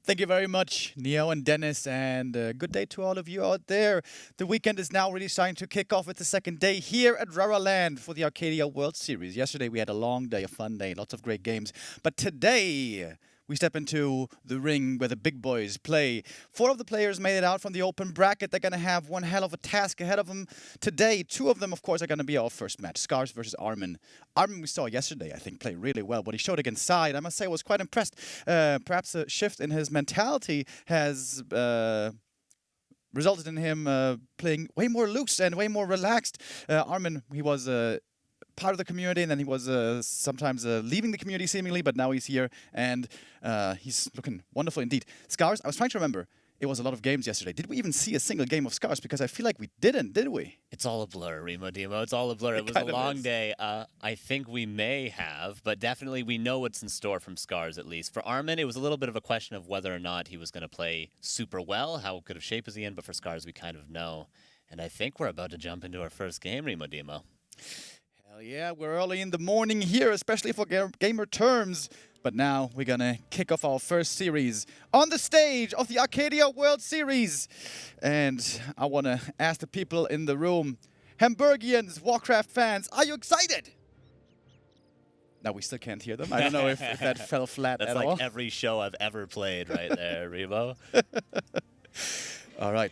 Thank you very much, Neo and Dennis, and good day to all of you out there. The weekend is now really starting to kick off with the second day here at RARALAND for the Arcadia World Series. Yesterday we had a long day, a fun day, lots of great games. But today we step into the ring where the big boys play. 4 of the players made it out from the open bracket. They're going to have one hell of a task ahead of them today. 2 of them, of course, are going to be our first match. Scars versus Armin. Armin we saw yesterday, I think, play really well. What he showed against Side, I must say, I was quite impressed. Perhaps a shift in his mentality has resulted in him playing way more loose and way more relaxed. Armin, he was part of the community, and then he was sometimes leaving the community seemingly, but now he's here, and he's looking wonderful indeed. Scars, I was trying to remember, it was a lot of games yesterday. Did we even see a single game of Scars? Because I feel like we didn't, did we? It's all a blur, Remo Demo. It's all a blur. It was a long day. I think we may have, but definitely we know what's in store from Scars, at least. For Armin, it was a little bit of a question of whether or not he was going to play super well, how good of shape is he in, but for Scars, we kind of know. And I think we're about to jump into our first game, Remo Demo. Hell yeah, we're early in the morning here, especially for gamer terms. But now we're gonna kick off our first series on the stage of the Arcadia World Series. And I wanna ask the people in the room, Hamburgians, Warcraft fans, are you excited? No, we still can't hear them. I don't know if that fell flat at all. That's like every show I've ever played right there, Remo. All right.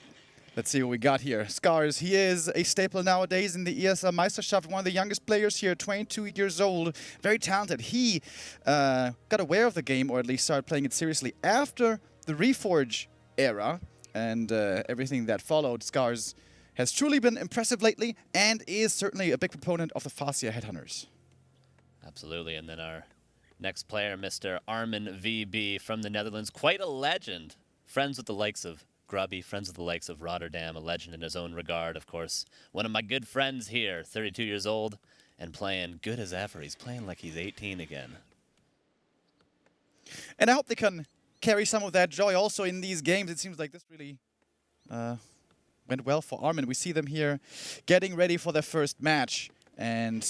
Let's see what we got here. Scars, he is a staple nowadays in the ESL Meisterschaft, one of the youngest players here, 22 years old, very talented. He got aware of the game, or at least started playing it seriously after the Reforge era and everything that followed. Scars has truly been impressive lately and is certainly a big proponent of the FARSAIR Headhunters. Absolutely, and then our next player, Mr. ArminVB from the Netherlands, quite a legend, friends with the likes of Grubby, friends with the likes of Rotterdam, a legend in his own regard, of course. One of my good friends here, 32 years old, and playing good as ever. He's playing like he's 18 again. And I hope they can carry some of that joy also in these games. It seems like this really went well for Armin. We see them here getting ready for their first match. And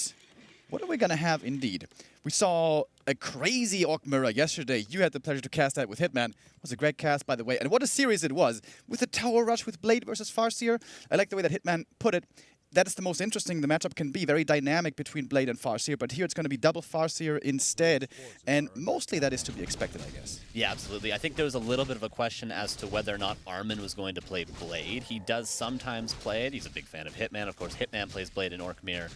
what are we going to have indeed? We saw a crazy Orc Mirror yesterday. You had the pleasure to cast that with Hitman. It was a great cast, by the way. And what a series it was. With the Tower Rush with Blade versus FARSAIR. I like the way that Hitman put it. That is the most interesting the matchup can be. Very dynamic between Blade and FARSAIR. But here it's going to be double FARSAIR instead. And mostly that is to be expected, I guess. Yeah, absolutely. I think there was a little bit of a question as to whether or not Armin was going to play Blade. He does sometimes play it. He's a big fan of Hitman. Of course, Hitman plays Blade in Orc Mirror.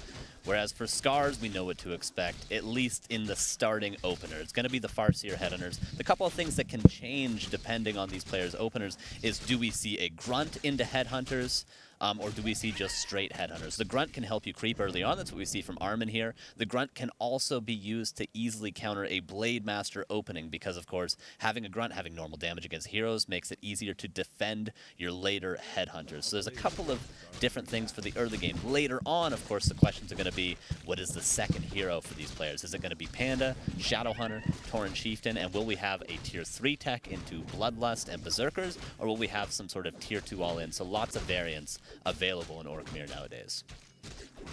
Whereas for Scars, we know what to expect, at least in the starting opener. It's going to be the FARSAIR Headhunters. The couple of things that can change depending on these players' openers is, do we see a Grunt into Headhunters? Or do we see just straight Headhunters? The Grunt can help you creep early on. That's what we see from Armin here. The Grunt can also be used to easily counter a Blade Master opening because, of course, having a Grunt, having normal damage against heroes makes it easier to defend your later Headhunters. So there's a couple of different things for the early game. Later on, of course, the questions are going to be, what is the second hero for these players? Is it going to be Panda, Shadowhunter, Tauren Chieftain, and will we have a Tier 3 tech into Bloodlust and Berserkers, or will we have some sort of Tier 2 all-in? So lots of variants available in Orc Mirror nowadays.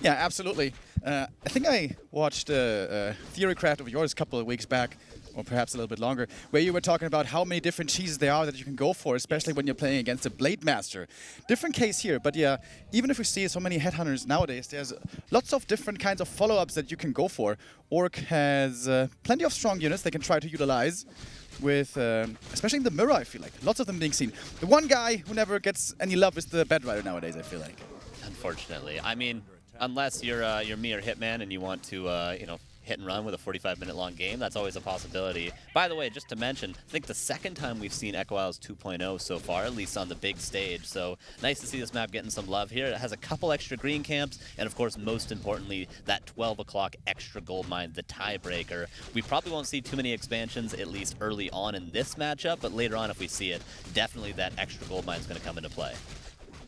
Yeah, absolutely. I think I watched a Theorycraft of yours a couple of weeks back, or perhaps a little bit longer, where you were talking about how many different cheeses there are that you can go for, especially when you're playing against a Blade Master. Different case here, but yeah, even if we see so many Headhunters nowadays, there's lots of different kinds of follow-ups that you can go for. Orc has plenty of strong units they can try to utilize with, especially in the mirror, I feel like. Lots of them being seen. The one guy who never gets any love is the Bedrider nowadays, I feel like. Unfortunately. I mean, unless you're me or Hitman and you want to, you know, hit and run with a 45-minute long game, that's always a possibility. By the way, just to mention, I think the second time we've seen Echo Isles 2.0 so far, at least on the big stage. So nice to see this map getting some love here. It has a couple extra green camps, and of course, most importantly, that 12 o'clock extra gold mine, the tiebreaker. We probably won't see too many expansions, at least early on in this matchup, but later on, if we see it, definitely that extra gold mine is going to come into play.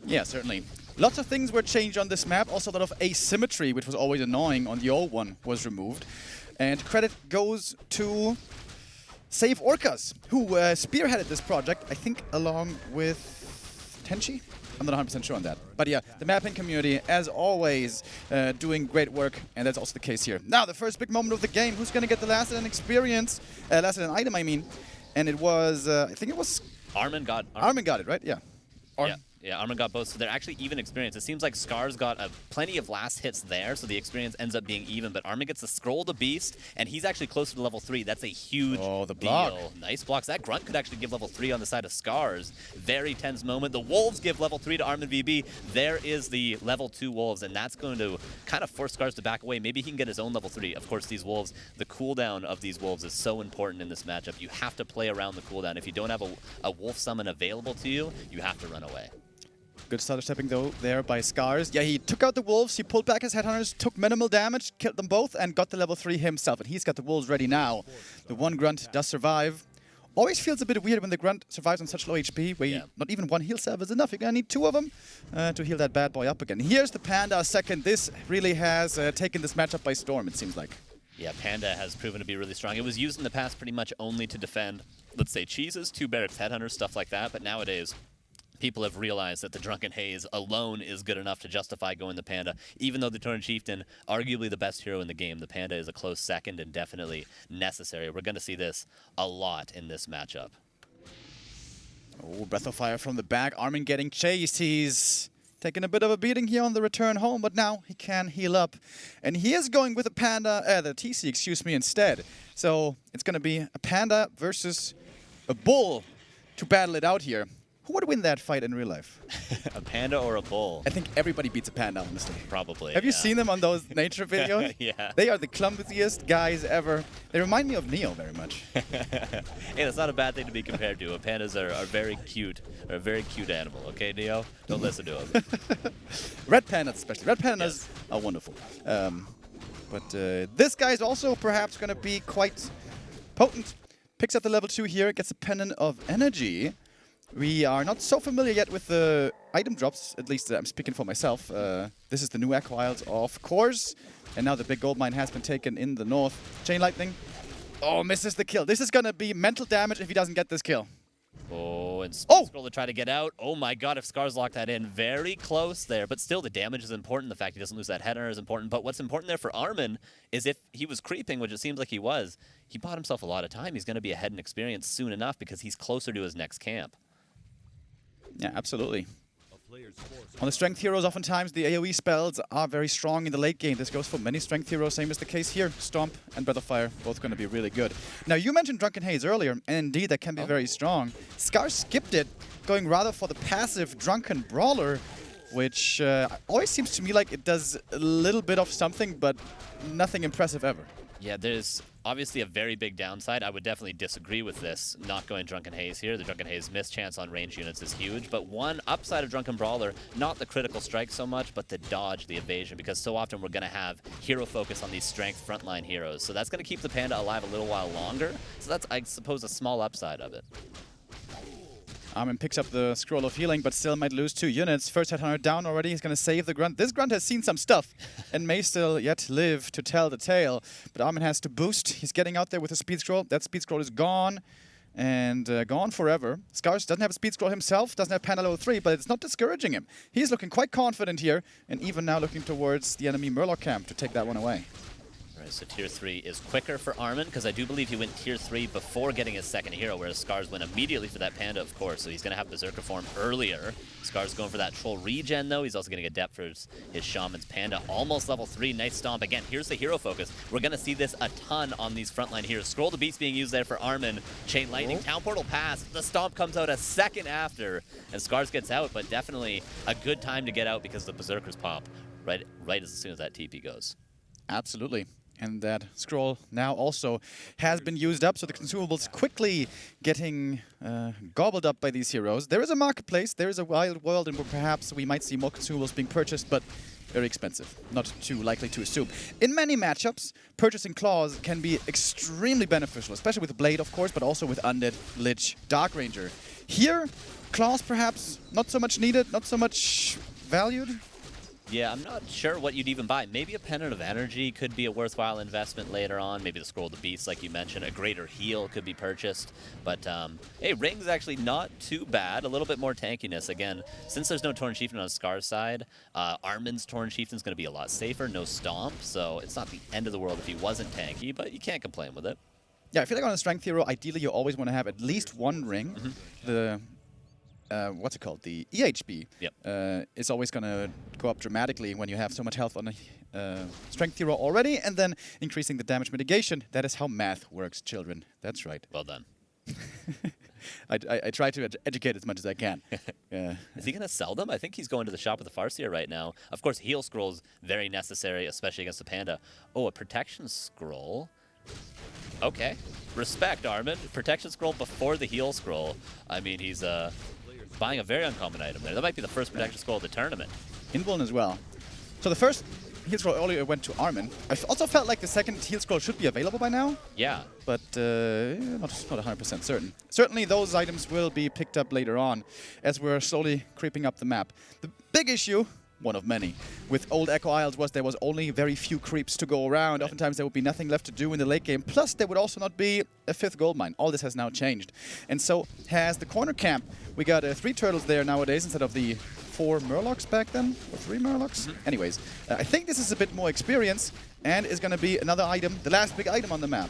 Yeah, certainly. Lots of things were changed on this map. Also, a lot of asymmetry, which was always annoying on the old one, was removed. And credit goes to Save Orcas, who spearheaded this project, I think, along with Tenchi. I'm not 100% sure on that. But yeah, the mapping community, as always, doing great work, and that's also the case here. Now, the first big moment of the game. Who's going to get the last in experience? Last in item, I mean. and it was, I think it was Armin got it, right? Yeah. Or, Yeah, Armin got both, so they're actually even experience. It seems like Scar's got plenty of last hits there, so the experience ends up being even, but Armin gets the Scroll to Beast, and he's actually closer to level 3. That's a huge block. deal. Nice blocks. That Grunt could actually give level 3 on the side of Scars. Very tense moment. The Wolves give level 3 to ArminVB. There is the level 2 Wolves, and that's going to kind of force Scars to back away. Maybe he can get his own level 3. Of course, these Wolves, the cooldown of these Wolves is so important in this matchup. You have to play around the cooldown. If you don't have a Wolf summon available to you, you have to run away. Good stutter stepping though there by Scars. Yeah, he took out the Wolves, he pulled back his Headhunters, took minimal damage, killed them both, and got the level 3 himself. And he's got the Wolves ready now. The one Grunt does survive. Always feels a bit weird when the Grunt survives on such low HP, where not even one heal salve is enough. You're gonna need 2 of them to heal that bad boy up again. Here's the Panda second. This really has taken this matchup by storm, it seems like. Yeah, Panda has proven to be really strong. It was used in the past pretty much only to defend, let's say, cheeses, 2 barracks, Headhunters, stuff like that, but nowadays, people have realized that the Drunken Haze alone is good enough to justify going the Panda. Even though the Tauren Chieftain, arguably the best hero in the game, the Panda is a close second and definitely necessary. We're going to see this a lot in this matchup. Oh, Breath of Fire from the back. Armin getting chased. He's taking a bit of a beating here on the return home, but now he can heal up. And he is going with the Panda, the TC, excuse me, instead. So it's going to be a Panda versus a Bull to battle it out here. Who would win that fight in real life? A panda or a bull? I think everybody beats a panda, honestly. Probably. Have you seen them on those nature videos? Yeah. They are the clumsiest guys ever. They remind me of Neo very much. Hey, that's not a bad thing to be compared to. Pandas are very cute. Are a very cute animal, okay, Neo? Don't listen to him. Red pandas especially. Red pandas are wonderful. But this guy is also perhaps going to be quite potent. Picks up the level 2 here, gets a Pendant of Energy. We are not so familiar yet with the item drops, at least I'm speaking for myself. This is the new Aqua Wilds, of course. And now the big gold mine has been taken in the north. Chain Lightning. Oh, misses the kill. This is going to be mental damage if he doesn't get this kill. Oh, and Scroll to try to get out. Oh my god, if Scars lock that in. Very close there, but still the damage is important. The fact he doesn't lose that header is important. But what's important there for Armin is if he was creeping, which it seems like he was, he bought himself a lot of time. He's going to be ahead in experience soon enough because he's closer to his next camp. Yeah, absolutely. On the strength heroes, oftentimes the AoE spells are very strong in the late game. This goes for many strength heroes, same as the case here. Stomp and Breath of Fire, both going to be really good. Now, you mentioned Drunken Haze earlier, and indeed that can be very strong. Scar skipped it, going rather for the passive Drunken Brawler, which always seems to me like it does a little bit of something, but nothing impressive ever. Yeah, there's obviously a very big downside. I would definitely disagree with this, not going Drunken Haze here. The Drunken Haze miss chance on range units is huge, but one upside of Drunken Brawler, not the critical strike so much, but the dodge, the evasion, because so often we're going to have hero focus on these strength frontline heroes. So that's going to keep the Panda alive a little while longer. So that's, I suppose, a small upside of it. Armin picks up the Scroll of Healing, but still might lose 2 units. First Headhunter down already. He's going to save the Grunt. This Grunt has seen some stuff and may still yet live to tell the tale. But Armin has to boost. He's getting out there with a Speed Scroll. That Speed Scroll is gone and gone forever. Scars doesn't have a Speed Scroll himself, doesn't have Panda level 3, but it's not discouraging him. He's looking quite confident here, and even now looking towards the enemy Murloc camp to take that one away. Right, so tier 3 is quicker for Armin, because I do believe he went tier 3 before getting his second hero, whereas Scars went immediately for that Panda, of course, so he's going to have Berserker form earlier. Scars going for that Troll regen, though. He's also getting a depth for his Shaman's Panda. Almost level 3, nice stomp. Again, here's the hero focus. We're going to see this a ton on these frontline heroes. Scroll to Beast being used there for Armin. Chain Lightning, Town Portal pass. The stomp comes out a second after, and Scars gets out, but definitely a good time to get out because the Berserkers pop right as soon as that TP goes. Absolutely. And that scroll now also has been used up, so the consumables quickly getting gobbled up by these heroes. There is a marketplace, there is a wild world, and perhaps we might see more consumables being purchased, but very expensive. Not too likely to assume. In many matchups, purchasing claws can be extremely beneficial, especially with Blade, of course, but also with Undead, Lich, Dark Ranger. Here, claws perhaps not so much needed, not so much valued. Yeah, I'm not sure what you'd even buy. Maybe a Pendant of Energy could be a worthwhile investment later on. Maybe the Scroll of the Beast, like you mentioned. A Greater Heal could be purchased. But, hey, Ring's actually not too bad. A little bit more tankiness. Again, since there's no Tauren Chieftain on Scar's side, Armin's Tauren Chieftain's going to be a lot safer. No Stomp, so it's not the end of the world if he wasn't tanky, but you can't complain with it. Yeah, I feel like on a strength hero, ideally you always want to have at least one ring. The what's it called? The EHB is always going to go up dramatically when you have so much health on a strength hero already, and then increasing the damage mitigation. That is how math works, children. That's right. Well done. I try to educate as much as I can. Is he going to sell them? I think he's going to the shop with the Farseer right now. Of course, heal scrolls very necessary, especially against the Panda. Oh, a protection scroll. Okay. Respect, Armin. Protection scroll before the heal scroll. I mean, he's buying a very uncommon item there. That might be the first protection scroll of the tournament. Invuln as well. So the first heal scroll earlier went to Armin. I also felt like the second heal scroll should be available by now. Yeah. But not 100% certain. Certainly those items will be picked up later on as we're slowly creeping up the map. The big issue, one of many, with old Echo Isles was there was only very few creeps to go around. Right. Oftentimes there would be nothing left to do in the late game. Plus there would also not be a 5th gold mine. All this has now changed. And so has the corner camp. We got 3 turtles there nowadays instead of the 4 murlocs back then, or 3 murlocs. Anyways, I think this is a bit more experience and is going to be another item, the last big item on the map.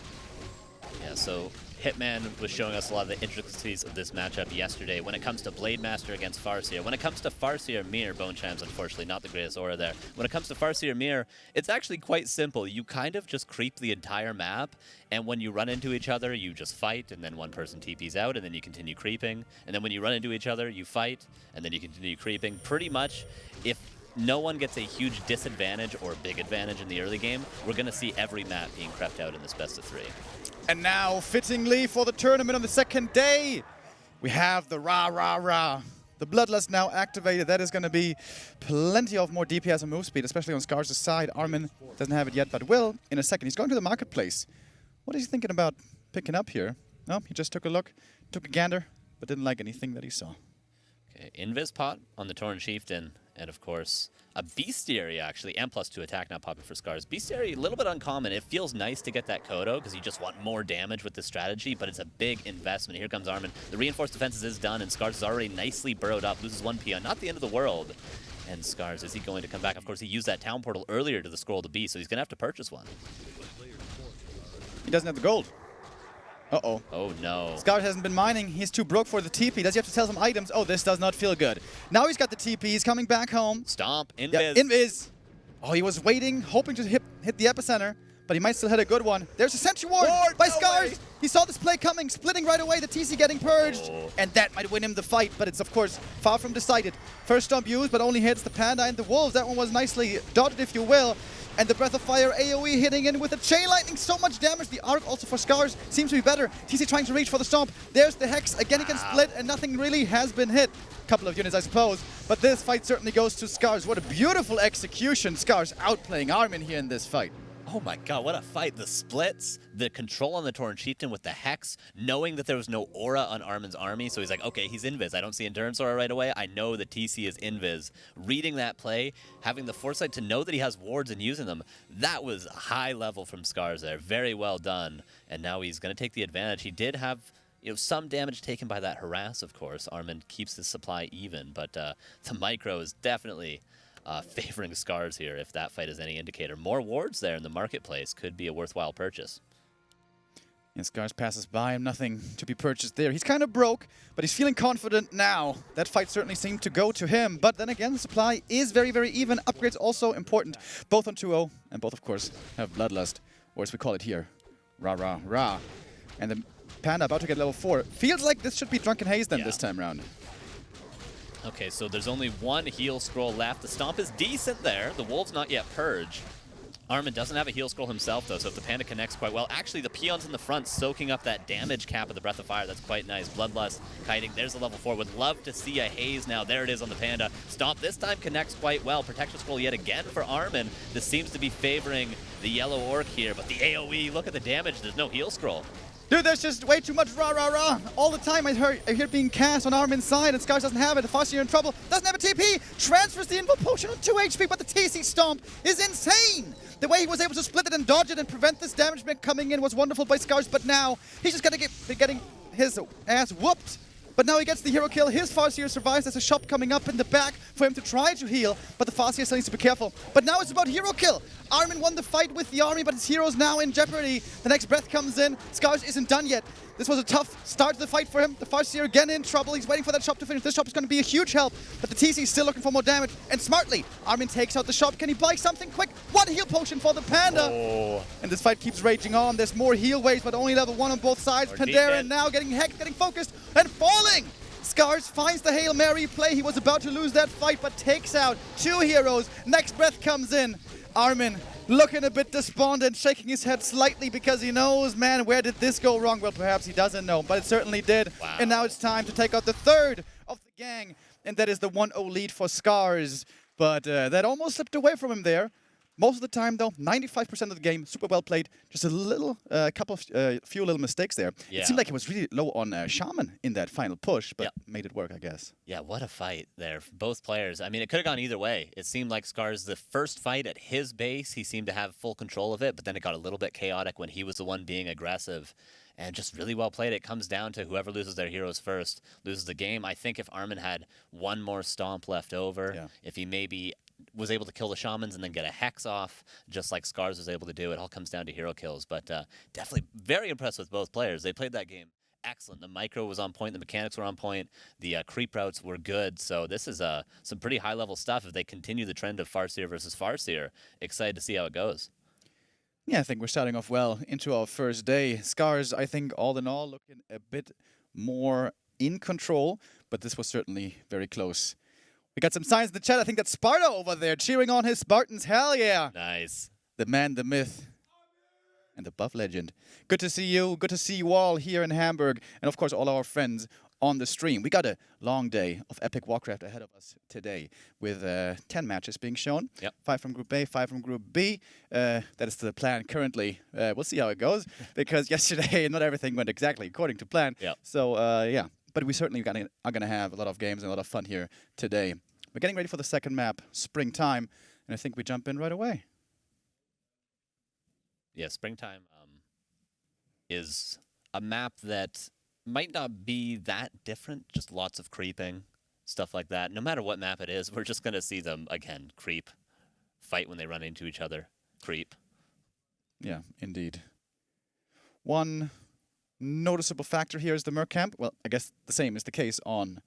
Yeah, so Hitman was showing us a lot of the intricacies of this matchup yesterday when it comes to Blade Master against Farseer. When it comes to Farseer Mirror, Bone Chimes, unfortunately, not the greatest aura there. When it comes to Farseer Mirror, it's actually quite simple. You kind of just creep the entire map, and when you run into each other, you just fight, and then one person TPs out, and then you continue creeping. And then when you run into each other, you fight, and then you continue creeping. Pretty much, if no one gets a huge disadvantage or big advantage in the early game, we're going to see every map being crept out in this best of 3. And now, fittingly for the tournament on the second day, we have the RARALAND. The Bloodlust now activated. That is going to be plenty of more DPS and move speed, especially on Scars' side. Armin doesn't have it yet, but will in a second. He's going to the marketplace. What is he thinking about picking up here? No, he just took a look, took a gander, but didn't like anything that he saw. Okay, Invis pot on the Tauren Chieftain, and of course, a Bestiary actually, and +2 attack now popping for Scars. Bestiary, a little bit uncommon. It feels nice to get that Kodo, because you just want more damage with this strategy, but it's a big investment. Here comes Armin. The reinforced defenses is done, and Scars is already nicely burrowed up, loses 1 peon. Not the end of the world. And Scars, is he going to come back? Of course, he used that town portal earlier to the scroll to be, so he's going to have to purchase one. He doesn't have the gold. Uh-oh. Oh, no. Scars hasn't been mining. He's too broke for the TP. Does he have to sell some items? Oh, this does not feel good. Now he's got the TP. He's coming back home. Stomp. Invis. Yeah, Invis. Oh, he was waiting, hoping to hit the epicenter, but he might still hit a good one. There's a Sentry Ward by Scars. Way. He saw this play coming, splitting right away. The TC getting purged, and that might win him the fight, but it's, of course, far from decided. First stomp used, but only hits the Panda and the Wolves. That one was nicely dodged, if you will. And the Breath of Fire AoE hitting in with the Chain Lightning, so much damage. The arc also for Scars seems to be better. TC trying to reach for the stomp. There's the Hex. Again, he can split, and nothing really has been hit. Couple of units, I suppose. But this fight certainly goes to Scars. What a beautiful execution. Scars outplaying Armin here in this fight. Oh my god, what a fight. The splits, the control on the Tauren Chieftain with the Hex, knowing that there was no aura on Armin's army, so he's like, okay, he's Invis. I don't see Endurance Aura right away. I know the TC is Invis. Reading that play, having the foresight to know that he has wards and using them, that was high level from Scars there. Very well done. And now he's going to take the advantage. He did have some damage taken by that harass, of course. Armin keeps his supply even, but the micro is definitely favoring Scars here, if that fight is any indicator. More wards there in the marketplace could be a worthwhile purchase. And Scars passes by him, nothing to be purchased there. He's kind of broke, but he's feeling confident now. That fight certainly seemed to go to him, but then again, the supply is very, very even. Upgrades also important, both on 2-0, and both, of course, have Bloodlust, or as we call it here, Ra. And the Panda about to get level 4. Feels like this should be Drunken Haze then this time round. Okay, so there's only 1 heal scroll left. The stomp is decent there. The Wolves not yet purged. Armin doesn't have a heal scroll himself, though, so if the Panda connects quite well. Actually, the peons in the front soaking up that damage cap of the Breath of Fire. That's quite nice. Bloodlust kiting. There's the level 4. Would love to see a Haze now. There it is on the Panda. Stomp this time connects quite well. Protection scroll yet again for Armin. This seems to be favoring the yellow orc here, but the AoE, look at the damage. There's no heal scroll. Dude, there's just way too much rah. All the time I hear it being cast on Armin's side, and Scars doesn't have it. The Farseer in trouble, doesn't have a TP, transfers the Invul Potion on 2 HP, but the TC Stomp is insane! The way he was able to split it and dodge it and prevent this damage coming in was wonderful by Scars, but now he's just gonna get getting his ass whooped but now he gets the hero kill. His Farseer survives. There's a shop coming up in the back for him to try to heal, but the Farseer still needs to be careful. But now it's about hero kill. Armin won the fight with the army, but his hero's now in jeopardy. The next breath comes in. Scars isn't done yet. This was a tough start to the fight for him. The Farseer again in trouble. He's waiting for that shop to finish. This shop is going to be a huge help, but the TC is still looking for more damage. And smartly, Armin takes out the shop. Can he buy something quick? One heal potion for the Panda. Oh. And this fight keeps raging on. There's more heal waves, but only level 1 on both sides. Pandera now getting hacked, getting focused, and falling. Scars finds the Hail Mary play. He was about to lose that fight, but takes out 2 heroes. Next breath comes in. Armin looking a bit despondent, shaking his head slightly because he knows, man, where did this go wrong? Well, perhaps he doesn't know, but it certainly did. Wow. And now it's time to take out the third of the gang, and that is the 1-0 lead for Scars. But that almost slipped away from him there. Most of the time, though, 95% of the game, super well played. Just a little, few little mistakes there. Yeah. It seemed like he was really low on Shaman in that final push, but Yep. made it work, I guess. Yeah, what a fight there. Both players. I mean, it could have gone either way. It seemed like Scars, the first fight at his base, he seemed to have full control of it, but then it got a little bit chaotic when he was the one being aggressive. And just really well played. It comes down to whoever loses their heroes first loses the game. I think if Armin had one more stomp left over, if he maybe was able to kill the shamans and then get a hex off, just like Scars was able to do, it all comes down to hero kills. But definitely very impressed with both players. They played that game excellent. The micro was on point. The mechanics were on point. The creep routes were good. So this is some pretty high-level stuff. If they continue the trend of Farseer versus Farseer, excited to see how it goes. Yeah, I think we're starting off well into our first day. Scars, I think, all in all, looking a bit more in control, but this was certainly very close. We got some signs in the chat. I think that's Sparta over there cheering on his Spartans. Hell yeah. Nice. The man, the myth, and the buff legend. Good to see you. Good to see you all here in Hamburg. And, of course, all our friends on the stream. We got a long day of epic Warcraft ahead of us today with 10 matches being shown. Yep. 5 from Group A, 5 from Group B. That is the plan currently. We'll see how it goes because yesterday not everything went exactly according to plan. Yep. So, yeah. But we certainly are going to have a lot of games and a lot of fun here today. We're getting ready for the second map, Springtime, and I think we jump in right away. Yeah, Springtime is a map that might not be that different, just lots of creeping, stuff like that. No matter what map it is, we're just going to see them, again, creep, fight when they run into each other, creep. Yeah, indeed. One noticeable factor here is the Merc camp. Well, I guess the same is the case on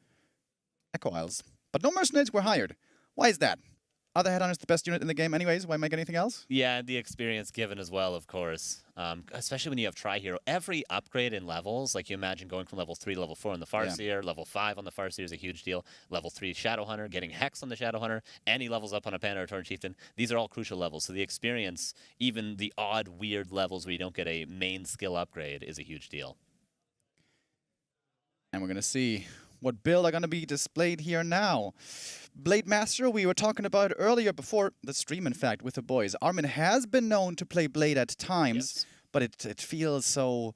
Echo Isles. But no mercenaries were hired. Why is that? Are the Headhunters the best unit in the game anyways? Why make anything else? Yeah, the experience given as well, of course. Especially when you have Tri-Hero. Every upgrade in levels, like you imagine going from level 3 to level 4 on the Farseer, level 5 on the Farseer is a huge deal. Level 3 Shadowhunter, getting Hex on the Shadowhunter, and he levels up on a Panda or Torn Chieftain. These are all crucial levels. So the experience, even the odd, weird levels where you don't get a main skill upgrade, is a huge deal. And we're going to see what build are going to be displayed here now. Blade Master, we were talking about earlier before the stream, in fact, with the boys. Armin has been known to play Blade at times, but it feels so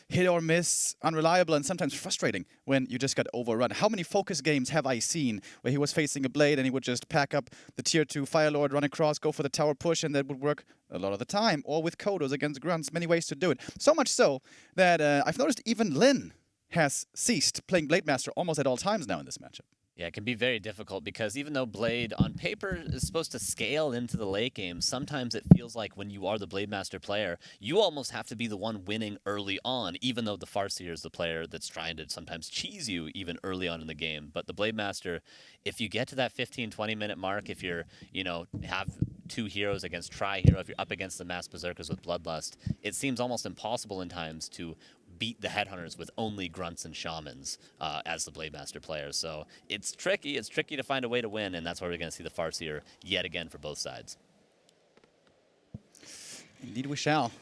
hit or miss, unreliable, and sometimes frustrating when you just got overrun. How many focus games have I seen where he was facing a Blade and he would just pack up the tier 2 Fire Lord, run across, go for the tower push, and that would work a lot of the time. Or with Kodos against Grunts, many ways to do it. So much so that I've noticed even Lin has ceased playing Blade Master almost at all times now in this matchup. Yeah, it can be very difficult because even though Blade on paper is supposed to scale into the late game, sometimes it feels like when you are the Blade Master player, you almost have to be the one winning early on, even though the Farseer is the player that's trying to sometimes cheese you even early on in the game. But the Blade Master, if you get to that 15-20 minute mark, if you're, have 2 heroes against Tri-Hero, if you're up against the Mass Berserkers with Bloodlust, it seems almost impossible in times to beat the Headhunters with only Grunts and Shamans as the Blade Master player. So it's tricky. It's tricky to find a way to win, and that's why we're going to see the Farseer yet again for both sides. Indeed we shall.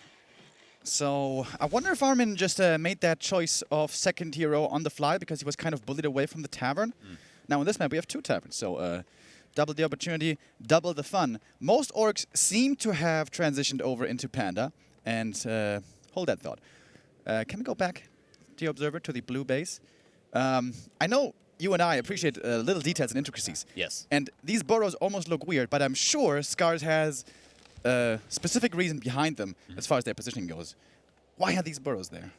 So I wonder if Armin just made that choice of second hero on the fly because he was kind of bullied away from the tavern. Now in this map we have 2 taverns, so double the opportunity, double the fun. Most orcs seem to have transitioned over into Panda, and hold that thought. Can we go back, dear observer, to the blue base? I know you and I appreciate little details and intricacies. Yes. And these burrows almost look weird, but I'm sure Scars has a specific reason behind them as far as their positioning goes. Why are these burrows there?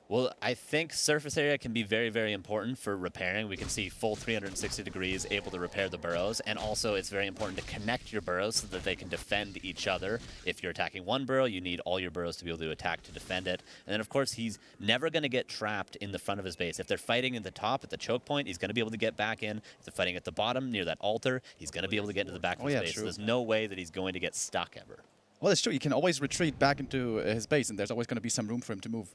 Well, I think surface area can be very, very important for repairing. We can see full 360 degrees able to repair the burrows, and also it's very important to connect your burrows so that they can defend each other. If you're attacking one burrow, you need all your burrows to be able to attack to defend it. And then, of course, he's never going to get trapped in the front of his base. If they're fighting at the top at the choke point, he's going to be able to get back in. If they're fighting at the bottom near that altar, he's going to be able to get into the back of his base. So there's no way that he's going to get stuck ever. Well, it's true. You can always retreat back into his base, and there's always going to be some room for him to move.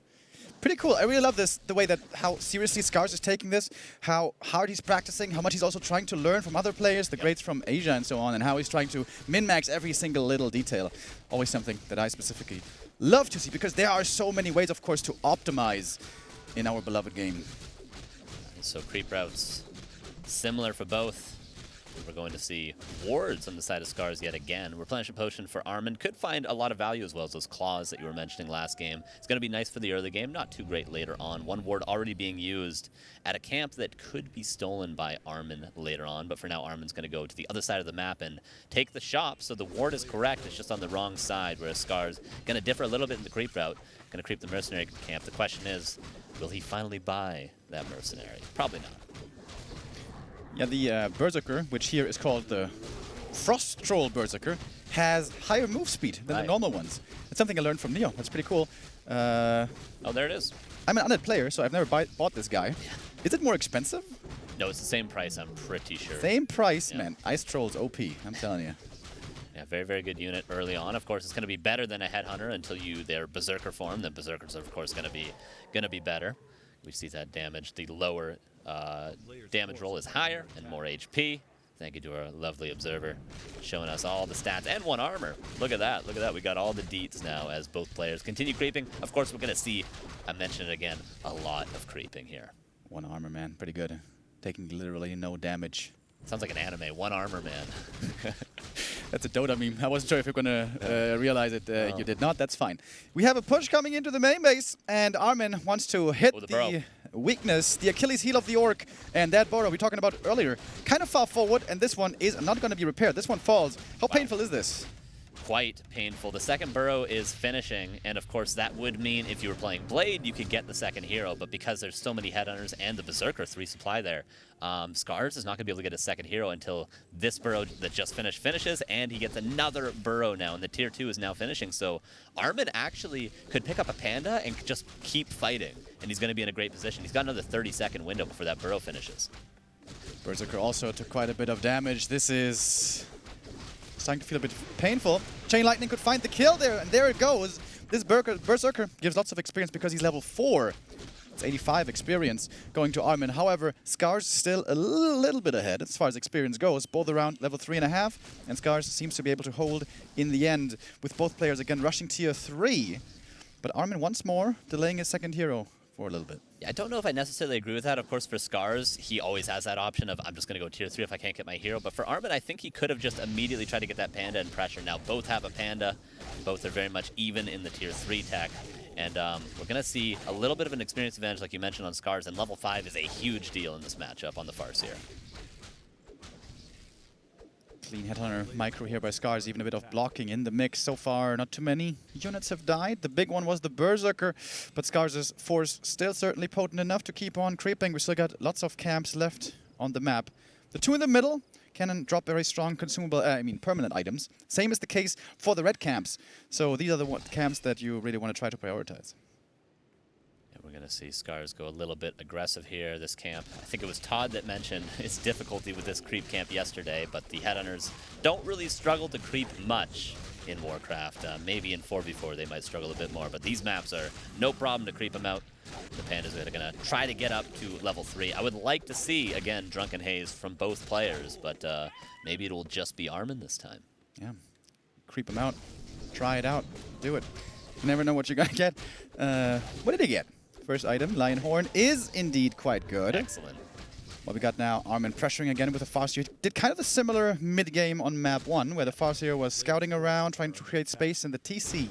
Pretty cool. I really love this, the way that how seriously Scars is taking this, how hard he's practicing, how much he's also trying to learn from other players, the greats from Asia and so on, and how he's trying to min-max every single little detail. Always something that I specifically love to see, because there are so many ways, of course, to optimize in our beloved game. So creep routes similar for both. We're going to see wards on the side of Scars yet again. Replenishment Potion for Armin could find a lot of value, as well as those claws that you were mentioning last game. It's going to be nice for the early game, not too great later on. One ward already being used at a camp that could be stolen by Armin later on, but for now Armin's going to go to the other side of the map and take the shop, so the ward is correct, it's just on the wrong side, whereas Scars going to differ a little bit in the creep route, going to creep the mercenary camp. The question is, will he finally buy that mercenary? Probably not. Yeah, the Berserker, which here is called the Frost Troll Berserker, has higher move speed than the normal ones. It's something I learned from Neo. That's pretty cool. Oh, there it is. I'm an undead player, so I've never bought this guy. Yeah. Is it more expensive? No, it's the same price, I'm pretty sure. Same price, man. Ice Troll's OP, I'm telling you. Yeah, very, very good unit early on. Of course, it's going to be better than a Headhunter until their Berserker form. The Berserkers are, of course, going to be better. We see that damage. The lower damage roll is higher and more HP. Thank you to our lovely observer showing us all the stats and 1 armor. Look at that. Look at that. We got all the deets now as both players continue creeping. Of course, we're going to see, I mentioned it again, a lot of creeping here. 1 armor, man. Pretty good. Taking literally no damage. Sounds like an anime. 1 armor, man. That's a Dota meme. I wasn't sure if you're going to realize it. You did not. That's fine. We have a push coming into the main base, and Armin wants to hit the weakness, the Achilles heel of the Orc, and that burrow we were talking about earlier. Kind of far forward, and this one is not going to be repaired. This one falls. How painful is this? Quite painful. The second burrow is finishing, and of course that would mean if you were playing Blade, you could get the second hero, but because there's so many Headhunters and the Berserker 3 supply there, Scars is not going to be able to get a second hero until this burrow that just finishes, and he gets another burrow now, and the tier 2 is now finishing, so Armin actually could pick up a Panda and just keep fighting, and he's going to be in a great position. He's got another 30-second window before that burrow finishes. Berserker also took quite a bit of damage. This is starting to feel a bit painful. Chain Lightning could find the kill there, and there it goes. This Berserker gives lots of experience because he's level 4. It's 85 experience going to Armin. However, Scars still a little bit ahead as far as experience goes, both around level 3.5, and Scars seems to be able to hold in the end with both players again rushing tier 3. But Armin once more delaying his second hero for a little bit. Yeah, I don't know if I necessarily agree with that. Of course, for Scars, he always has that option of, I'm just going to go tier 3 if I can't get my hero. But for Armin, I think he could have just immediately tried to get that Panda and pressure. Now, both have a Panda. Both are very much even in the tier 3 tech. And we're going to see a little bit of an experience advantage, like you mentioned, on Scars. And level 5 is a huge deal in this matchup on the CORSAIR. Clean Headhunter micro here by Scars, even a bit of blocking in the mix. So far, not too many units have died. The big one was the Berserker, but Scars' force still certainly potent enough to keep on creeping. We still got lots of camps left on the map. The 2 in the middle can drop very strong consumable, permanent items. Same is the case for the red camps. So these are the camps that you really want to try to prioritize. We're going to see Scars go a little bit aggressive here, this camp. I think it was Todd that mentioned its difficulty with this creep camp yesterday, but the Headhunters don't really struggle to creep much in Warcraft. Maybe in 4v4 they might struggle a bit more, but these maps are no problem to creep them out. The Pandas are going to try to get up to level 3. I would like to see, again, Drunken Haze from both players, but maybe it will just be Armin this time. Yeah, creep them out, try it out, do it. You never know what you're going to get. What did he get? First item, Lion Horn, is indeed quite good. Excellent. What we got now, Armin pressuring again with a Farseer. Did kind of a similar mid-game on map 1, where the Farseer was scouting around, trying to create space, and the TC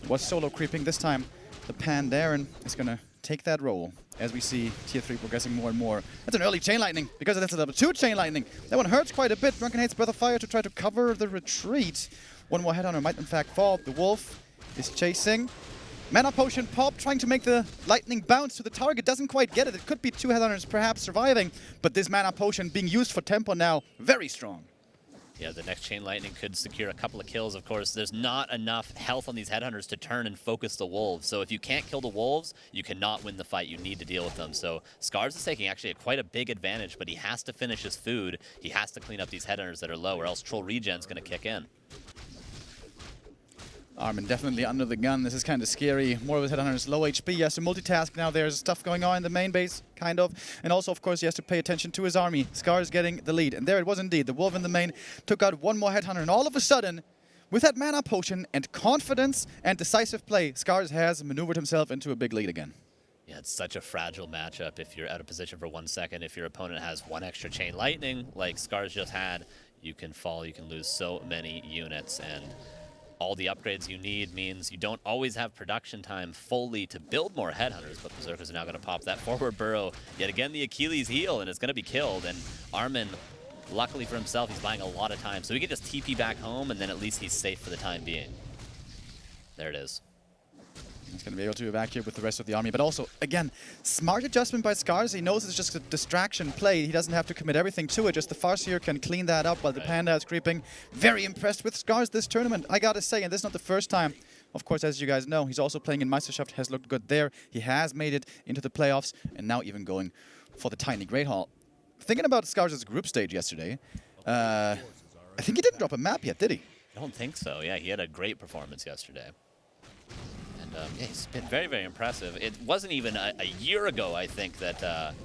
was solo creeping. This time, the Pandaren is going to take that role, as we see tier 3 progressing more and more. That's an early Chain Lightning, because that's a level 2 Chain Lightning. That one hurts quite a bit. Drunken Hate's Breath of Fire to try to cover the retreat. One more Headhunter might in fact fall. The Wolf is chasing. Mana Potion pop, trying to make the lightning bounce to the target. Doesn't quite get it. It could be 2 Headhunters perhaps surviving, but this Mana Potion being used for tempo now, very strong. Yeah, the next Chain Lightning could secure a couple of kills. Of course, there's not enough health on these Headhunters to turn and focus the Wolves. So if you can't kill the Wolves, you cannot win the fight. You need to deal with them. So Scars is taking actually quite a big advantage, but he has to finish his food. He has to clean up these Headhunters that are low, or else Troll Regen's going to kick in. Armin definitely under the gun. This is kind of scary. More of his Headhunters low HP. He has to multitask now. There's stuff going on in the main base, kind of. And also, of course, he has to pay attention to his army. Scars getting the lead. And there it was indeed. The Wolf in the main took out one more Headhunter. And all of a sudden, with that Mana Potion and confidence and decisive play, Scars has maneuvered himself into a big lead again. Yeah, it's such a fragile matchup if you're out of position for 1 second. If your opponent has one extra Chain Lightning, like Scars just had, you can fall, you can lose so many units. And all the upgrades you need means you don't always have production time fully to build more Headhunters, but Berserkers are now going to pop that forward burrow. Yet again, the Achilles heel, and it's going to be killed. And Armin, luckily for himself, he's buying a lot of time. So he can just TP back home, and then at least he's safe for the time being. There it is. He's going to be able to evacuate with the rest of the army. But also, again, smart adjustment by Scars. He knows it's just a distraction play. He doesn't have to commit everything to it. Just the Farseer can clean that up while the Panda is creeping. Very impressed with Scars this tournament, I got to say. And this is not the first time. Of course, as you guys know, he's also playing in Meisterschaft. Has looked good there. He has made it into the playoffs. And now even going for the tiny Great Hall. Thinking about Scars' group stage yesterday, I think he didn't drop a map yet, did he? I don't think so. Yeah, he had a great performance yesterday. Yeah, he's been very, very impressive. It wasn't even a year ago, I think, that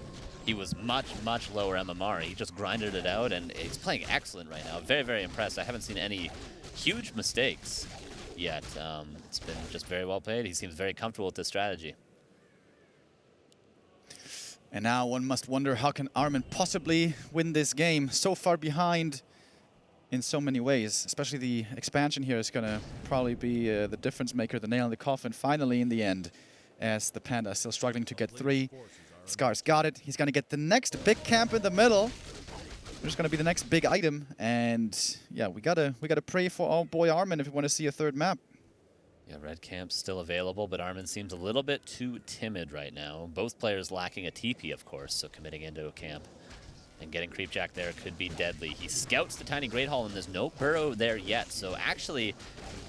he was much, much lower MMR. He just grinded it out, and he's playing excellent right now. Very, very impressed. I haven't seen any huge mistakes yet. It's been just very well played. He seems very comfortable with this strategy. And now one must wonder, how can Armin possibly win this game? So far behind in so many ways, especially the expansion here is going to probably be the difference maker, the nail in the coffin finally in the end, as the Panda is still struggling to get 3. Scars got it. He's going to get the next big camp in the middle, which is going to be the next big item. And yeah, we gotta pray for our boy Armin if we want to see a third map. Yeah, red camp's still available, but Armin seems a little bit too timid right now. Both players lacking a TP, of course, so committing into a camp and getting Creepjack there could be deadly. He scouts the tiny Great Hall, and there's no burrow there yet. So actually,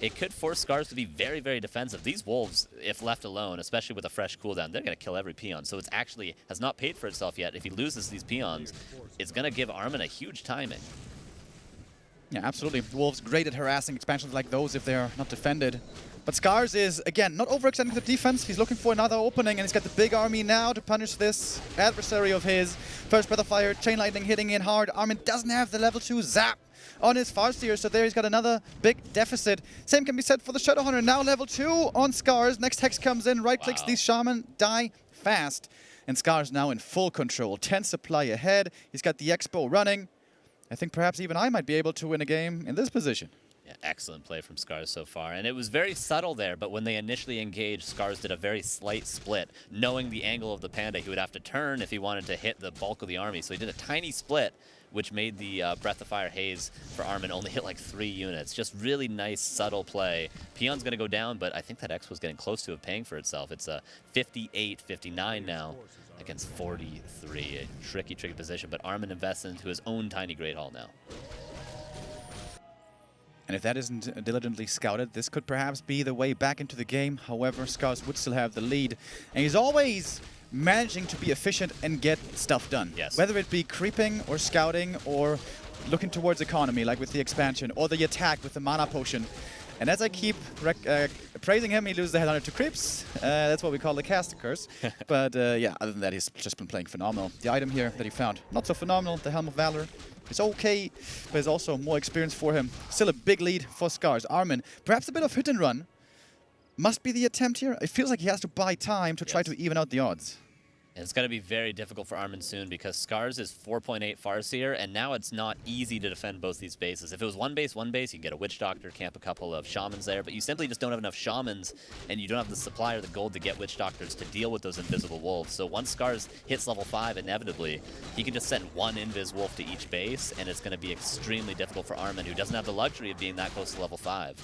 it could force Scars to be very, very defensive. These Wolves, if left alone, especially with a fresh cooldown, they're going to kill every peon. So it's actually has not paid for itself yet. If he loses these peons, it's going to give Armin a huge timing. Yeah, absolutely. The Wolves great at harassing expansions like those if they're not defended. But Scars is, again, not overextending the defense. He's looking for another opening, and he's got the big army now to punish this adversary of his. First Breath of Fire, Chain Lightning hitting in hard. Armin doesn't have the level 2 zap on his Farseer, so there he's got another big deficit. Same can be said for the Shadowhunter. Now level 2 on Scars. Next Hex comes in, right-clicks these Shaman, die fast. And Scars now in full control. 10 supply ahead. He's got the Expo running. I think perhaps even I might be able to win a game in this position. Yeah, excellent play from Scars so far. And it was very subtle there, but when they initially engaged, Scars did a very slight split. Knowing the angle of the Panda, he would have to turn if he wanted to hit the bulk of the army. So he did a tiny split, which made the Breath of Fire Haze for Armin only hit like 3 units. Just really nice, subtle play. Peon's going to go down, but I think that X was getting close to paying for itself. It's a 58-59 now against 43. A tricky, tricky position, but Armin invests into his own tiny Great Hall now. And if that isn't diligently scouted, this could perhaps be the way back into the game. However, Scars would still have the lead. And he's always managing to be efficient and get stuff done. Yes. Whether it be creeping or scouting or looking towards economy, like with the expansion, or the attack with the Mana Potion. And as I keep praising him, he loses the Headhunter to creeps. That's what we call the caster curse. But yeah, other than that, he's just been playing phenomenal. The item here that he found, not so phenomenal, the Helm of Valor. It's okay, but there's also more experience for him. Still a big lead for Scars. Armin, perhaps a bit of hit and run. Must be the attempt here. It feels like he has to buy time to try to even out the odds. And it's going to be very difficult for Armin soon because Scars is 4.8 Farseer, and now it's not easy to defend both these bases. If it was one base, you can get a Witch Doctor, camp a couple of Shamans there, but you simply just don't have enough Shamans, and you don't have the supply or the gold to get Witch Doctors to deal with those invisible wolves. So once Scars hits level 5, inevitably, he can just send one Invis Wolf to each base, and it's going to be extremely difficult for Armin, who doesn't have the luxury of being that close to level 5.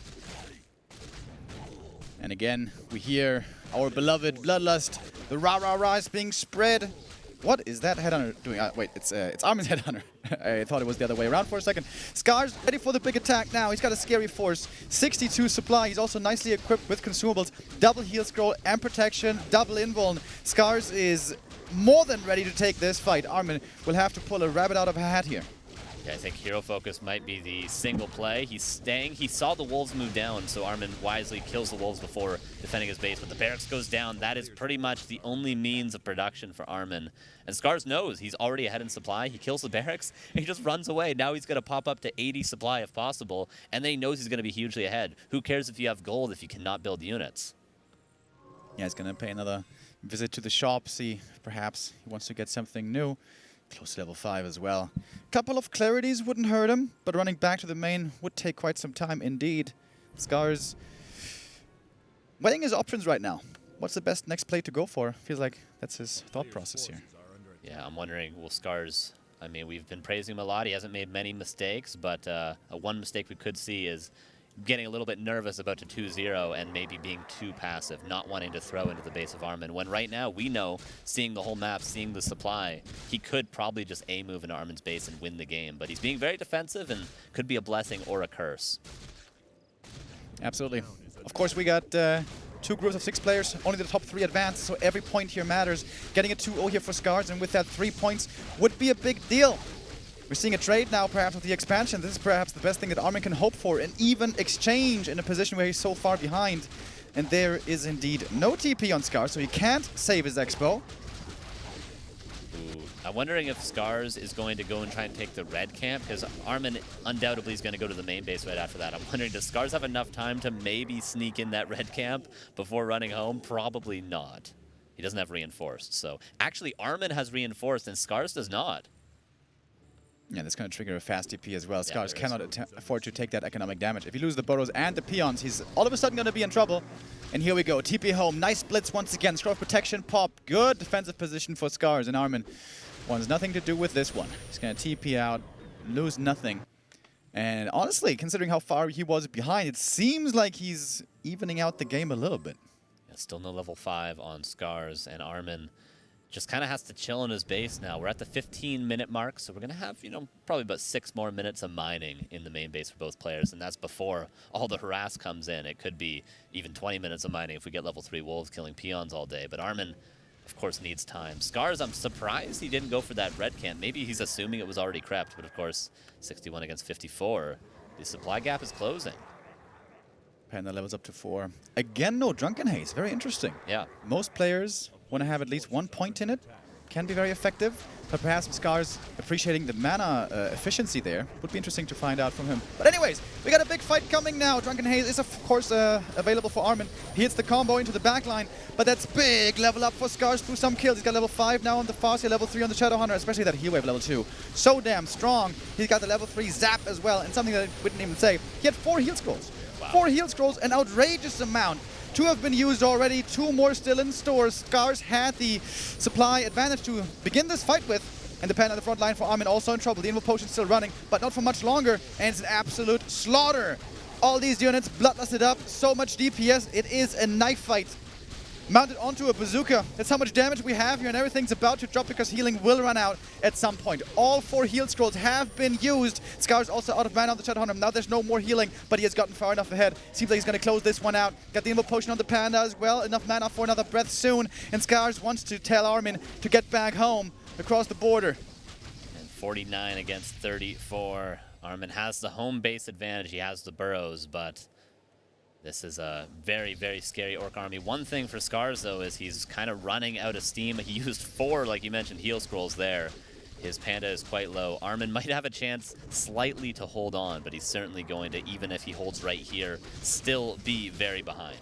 And again, we hear our beloved Bloodlust. The rah-rah-rah is being spread. What is that Headhunter doing? Wait, it's Armin's Headhunter. I thought it was the other way around for a second. Scars ready for the big attack now. He's got a scary force. 62 supply. He's also nicely equipped with consumables. Double heal scroll and protection. Double invuln. Scars is more than ready to take this fight. Armin will have to pull a rabbit out of a hat here. Yeah, I think Hero Focus might be the single play. He's staying. He saw the Wolves move down, so Armin wisely kills the Wolves before defending his base. But the Barracks goes down. That is pretty much the only means of production for Armin. And Scars knows he's already ahead in supply. He kills the Barracks, and he just runs away. Now he's going to pop up to 80 supply if possible, and then he knows he's going to be hugely ahead. Who cares if you have gold if you cannot build units? Yeah, he's going to pay another visit to the shop, see perhaps he wants to get something new. Close to level 5 as well. Couple of clarities wouldn't hurt him, but running back to the main would take quite some time indeed. Scars weighing his options right now. What's the best next play to go for? Feels like that's his thought process here. Yeah, I'm wondering, will Scars... I mean, we've been praising him a lot. He hasn't made many mistakes, but one mistake we could see is getting a little bit nervous about the 2-0 and maybe being too passive, not wanting to throw into the base of Armin, when right now we know, seeing the whole map, seeing the supply, he could probably just A-move into Armin's base and win the game. But he's being very defensive and could be a blessing or a curse. Absolutely. Of course, we got 2 groups of 6 players, only the top 3 advance, so every point here matters. Getting a 2-0 here for Scars, and with that 3 points would be a big deal. We're seeing a trade now, perhaps, with the expansion. This is perhaps the best thing that Armin can hope for, an even exchange in a position where he's so far behind. And there is indeed no TP on Scars, so he can't save his expo. Ooh, I'm wondering if Scars is going to go and try and take the red camp, because Armin undoubtedly is going to go to the main base right after that. I'm wondering, does Scars have enough time to maybe sneak in that red camp before running home? Probably not. He doesn't have reinforced, so... Actually, Armin has reinforced, and Scars does not. Yeah, that's going to trigger a fast TP as well. Scars cannot afford to take that economic damage. If you lose the burrows and the peons, he's all of a sudden going to be in trouble. And here we go. TP home. Nice blitz once again. Scroll of protection pop. Good defensive position for Scars. And Armin wants nothing to do with this one. He's going to TP out, lose nothing. And honestly, considering how far he was behind, it seems like he's evening out the game a little bit. Yeah, still no level 5 on Scars, and Armin just kind of has to chill in his base now. We're at the 15-minute mark, so we're going to have, you know, probably about 6 more minutes of mining in the main base for both players, and that's before all the harass comes in. It could be even 20 minutes of mining if we get level 3 wolves killing peons all day, but Armin, of course, needs time. Scars, I'm surprised he didn't go for that red camp. Maybe he's assuming it was already crept, but of course, 61 against 54. The supply gap is closing. Panda levels up to 4. Again, no Drunken Haze. Very interesting. Yeah. Most players want to have at least 1 point in it. Can be very effective, but perhaps Scars appreciating the mana efficiency there. Would be interesting to find out from him. But anyways, we got a big fight coming now. Drunken Haze is, of course, available for Armin. He hits the combo into the backline, but that's big level up for Scars through some kills. He's got level 5 now on the Farseer, level 3 on the Shadowhunter, especially that heal wave level 2. So damn strong. He's got the level 3 zap as well, and something that I wouldn't even say. He had 4 heal scrolls. Wow. 4 heal scrolls, an outrageous amount. 2 have been used already, 2 more still in store. Scars had the supply advantage to begin this fight with. And the pen on the front line for Armin also in trouble. The Invo Potion still running, but not for much longer. And it's an absolute slaughter. All these units bloodlusted up, so much DPS. It is a knife fight. Mounted onto a bazooka. That's how much damage we have here, and everything's about to drop because healing will run out at some point. All 4 heal scrolls have been used. Scar's also out of mana on the Shadowhunter. Now there's no more healing, but he has gotten far enough ahead. Seems like he's going to close this one out. Got the Invo Potion on the Panda as well. Enough mana for another breath soon. And Scars wants to tell Armin to get back home across the border. And 49 against 34. Armin has the home base advantage. He has the burrows, but this is a very, very scary Orc army. One thing for Scars, though, is he's kind of running out of steam. He used 4, like you mentioned, heal scrolls there. His Panda is quite low. Armin might have a chance slightly to hold on, but he's certainly going to, even if he holds right here, still be very behind.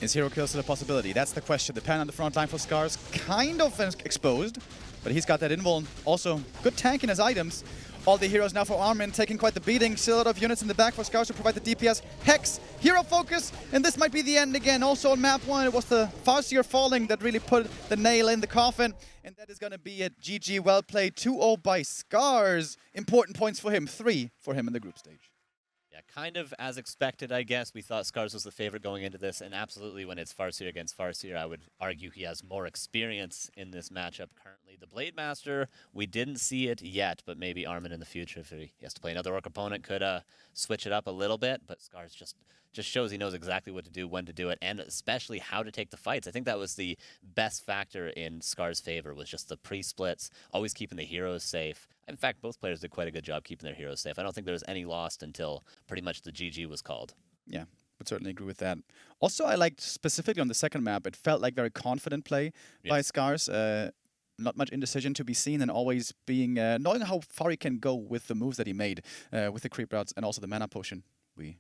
Is hero kill still a possibility? That's the question. The Panda on the front line for Scars, kind of exposed, but he's got that invuln. Also, good tank in his items. All the heroes now for Armin, taking quite the beating. Still a lot of units in the back for Scars to provide the DPS. Hex, hero focus, and this might be the end again. Also on map 1, it was the Farseer falling that really put the nail in the coffin. And that is going to be it. GG, well played. 2-0 by Scars. Important points for him. 3 for him in the group stage. Yeah, Kind of as expected, I guess. We thought Scars was the favorite going into this, and absolutely when it's Farseer against Farseer, I would argue he has more experience in this matchup currently. The Blade Master, we didn't see it yet, but maybe Armin in the future, if he has to play another Orc opponent, could switch it up a little bit, but Scars just shows he knows exactly what to do, when to do it, and especially how to take the fights. I think that was the best factor in Scar's favor, was just the pre-splits, always keeping the heroes safe. In fact, both players did quite a good job keeping their heroes safe. I don't think there was any lost until pretty much the GG was called. Yeah, would certainly agree with that. Also, I liked specifically on the second map, it felt like very confident play by Scars. Not much indecision to be seen, and always being knowing how far he can go with the moves that he made with the creep routes and also the mana potion. We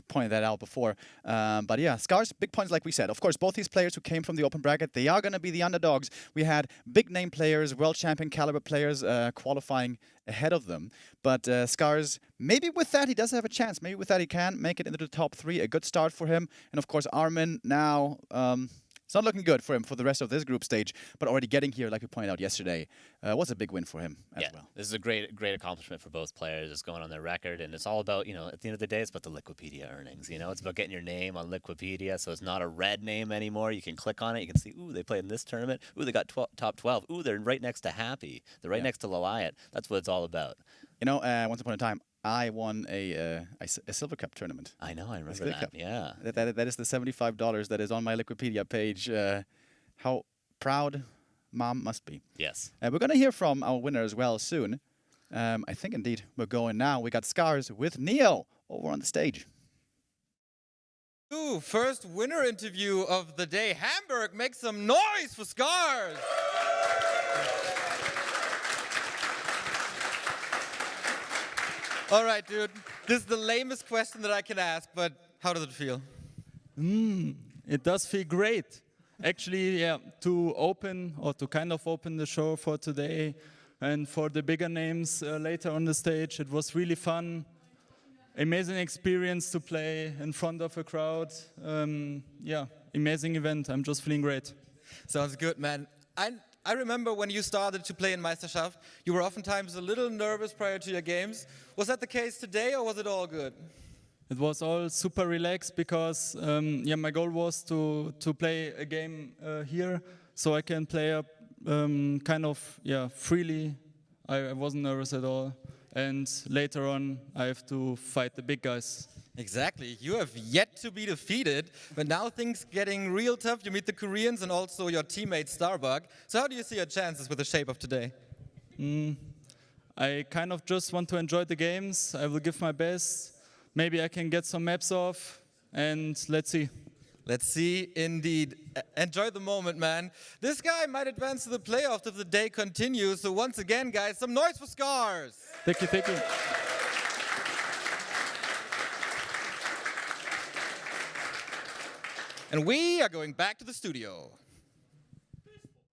pointed that out before. But yeah, Scars, big points like we said. Of course, both these players who came from the open bracket, they are going to be the underdogs. We had big name players, world champion caliber players qualifying ahead of them. But Scars, maybe with that he does have a chance. Maybe with that he can make it into the top 3. A good start for him. And of course, Armin now... it's not looking good for him for the rest of this group stage, but already getting here, like we pointed out yesterday, was a big win for him as well. This is a great accomplishment for both players. It's going on their record, and it's all about, at the end of the day, it's about the Liquipedia earnings. It's about getting your name on Liquipedia, so it's not a red name anymore. You can click on it, you can see, ooh, they played in this tournament. Ooh, they got top 12. Ooh, they're right next to Happy. They're right next to Laliat. That's what it's all about. Once upon a time, I won a Silver Cup tournament. I know, I remember that. Yeah. That is the $75 that is on my Liquipedia page. How proud Mom must be. Yes. We're going to hear from our winner as well soon. I think indeed we're going now. We got Scars with Neo over on the stage. First winner interview of the day. Hamburg, make some noise for Scars! All right, dude. This is the lamest question that I can ask, but how does it feel? It does feel great. Actually, yeah, to kind of open the show for today and for the bigger names later on the stage. It was really fun. Amazing experience to play in front of a crowd. Yeah, amazing event. I'm just feeling great. Sounds good, man. I remember when you started to play in Meisterschaft, you were oftentimes a little nervous prior to your games. Was that the case today, or was it all good? It was all super relaxed because my goal was to play a game here, so I can play up freely. I wasn't nervous at all. And later on, I have to fight the big guys. Exactly. You have yet to be defeated, but now things getting real tough. You meet the Koreans and also your teammate Starbuck. So how do you see your chances with the shape of today? I kind of just want to enjoy the games. I will give my best. Maybe I can get some maps off, and let's see. Let's see, indeed. Enjoy the moment, man. This guy might advance to the playoffs if the day continues. So once again, guys, some noise for Scars. Thank you, thank you. And we are going back to the studio.